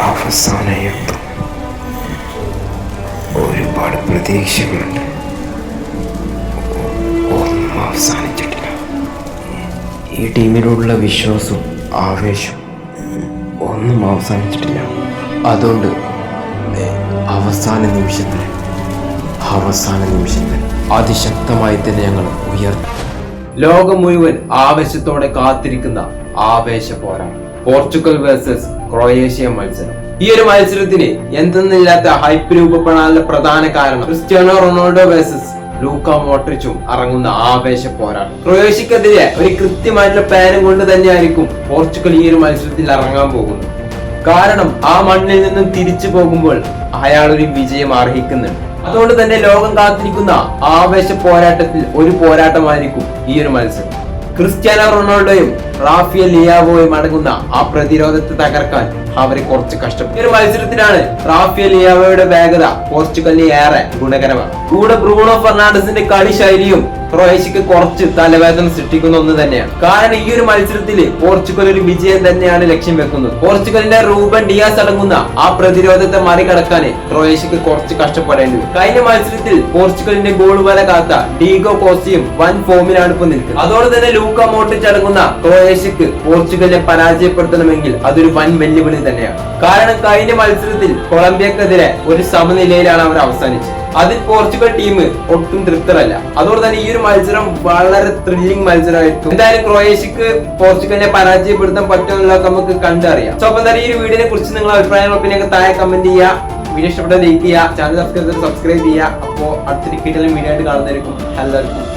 അവസാന യുദ്ധം. ഒരുപാട് പ്രതീക്ഷകളുണ്ട്, ഒന്നും അവസാനിച്ചിട്ടില്ല. ഈ ടീമിലുള്ള വിശ്വാസവും ആവേശവും ഒന്നും അവസാനിച്ചിട്ടില്ല. അതുകൊണ്ട് അവസാന നിമിഷത്തിൽ അതിശക്തമായി തന്നെ ഞങ്ങൾ ഉയർന്നു. ലോകം മുഴുവൻ ആവേശത്തോടെ കാത്തിരിക്കുന്ന ആവേശ പോരാട്ടം, പോർച്ചുഗൽ വേഴ്സസ് ക്രൊയേഷ്യ മത്സരം. ഈ ഒരു മത്സരത്തിന് എന്തെന്നില്ലാത്ത ഹൈപ്പ് രൂപപ്പെടാനുള്ള പ്രധാന കാരണം ക്രിസ്ത്യാനോ റൊണാൾഡോ വേഴ്സസ് ലൂക്ക മോഡ്രിച്ചും അടങ്ങുന്ന ആവേശ പോരാട്ടം. ക്രൊയേഷ്യക്കെതിരെ ഒരു കൃത്യമായിട്ടുള്ള പ്ലാനും കൊണ്ട് തന്നെയായിരിക്കും പോർച്ചുഗൽ ഈ ഒരു മത്സരത്തിൽ ഇറങ്ങാൻ പോകുന്നത്. കാരണം ആ മണ്ണിൽ നിന്നും തിരിച്ചു പോകുമ്പോൾ അയാൾ ഒരു വിജയം അർഹിക്കുന്നുണ്ട്. അതുകൊണ്ട് തന്നെ ലോകം കാത്തിരിക്കുന്ന ആവേശ പോരാട്ടത്തിൽ ഒരു പോരാട്ടമായിരിക്കും ഈ ഒരു മത്സരം. ക്രിസ്ത്യാനോ റൊണാൾഡോയും റാഫേൽ ലിയാവോയും അടങ്ങുന്ന ആ പ്രതിരോധത്തെ തകർക്കാൻ അവരെ കുറച്ച് കഷ്ടപ്പെട്ടു. ഈ ഒരു മത്സരത്തിലാണ് റാഫേൽ ലിയാവോയുടെ വേഗത പോർച്ചുഗലിന് ഏറെ ഗുണകരമാണ്. കൂടെ ബ്രൂണോ ഫെർണാണ്ടസിന്റെ കളി ശൈലിയും ക്രൊയേഷ്യക്ക് കുറച്ച് തലവേദന സൃഷ്ടിക്കുന്ന ഒന്ന് തന്നെയാണ്. കാരണം ഈ ഒരു മത്സരത്തിൽ പോർച്ചുഗൽ ഒരു വിജയം തന്നെയാണ് ലക്ഷ്യം വെക്കുന്നത്. പോർച്ചുഗലിന്റെ റൂബൻ ഡിയാസ് അടങ്ങുന്ന ആ പ്രതിരോധത്തെ മറികടക്കാൻ ക്രൊയേഷ്യക്ക് കുറച്ച് കഷ്ടപ്പെടേണ്ടി വരും. കഴിഞ്ഞ മത്സരത്തിൽ പോർച്ചുഗലിന്റെ ഗോൾ വല കാത്ത ഡീഗോ കോസ്റ്റയും വൻ ഫോമിലാണ് ഇപ്പൊ നിൽക്കുന്നത്. അതോടെ തന്നെ ലൂക്ക മോഡ്രിച്ച് അടങ്ങുന്ന ക്രൊയേഷ്യക്ക് പോർച്ചുഗലിനെ പരാജയപ്പെടുത്തണമെങ്കിൽ അതൊരു വൻ വെല്ലുവിളി തന്നെയാണ്. കാരണം കഴിഞ്ഞ മത്സരത്തിൽ കൊളംബിയക്കെതിരെ ഒരു സമനിലയിലാണ് അവർ അവസാനിച്ചത്. അതിൽ പോർച്ചുഗൽ ടീം ഒട്ടും തൃപ്തരല്ല. അതുകൊണ്ട് തന്നെ ഈ ഒരു മത്സരം വളരെ ത്രില്ലിംഗ് മത്സരമായിരിക്കും. എന്തായാലും ക്രൊയേഷ്യക്ക് പോർച്ചുഗലിനെ പരാജയപ്പെടുത്താൻ പറ്റുമെന്നുള്ളതൊക്കെ നമുക്ക് കണ്ടറിയാം. സോ അപ്പൊ എന്തായാലും ഈ ഒരു വീഡിയോനെ കുറിച്ച് നിങ്ങളുടെ അഭിപ്രായങ്ങളൊക്കെ താഴെ കമന്റ് ചെയ്യുക. വീഡിയോ ഇഷ്ടപ്പെട്ട ലൈക്ക് ചെയ്യുക, ചാനൽ സബ്സ്ക്രൈബ് ചെയ്യുക. അപ്പോൾ അടുത്ത വീഡിയോ ആയിട്ട് കാണുന്നതായിരിക്കും. എല്ലാവർക്കും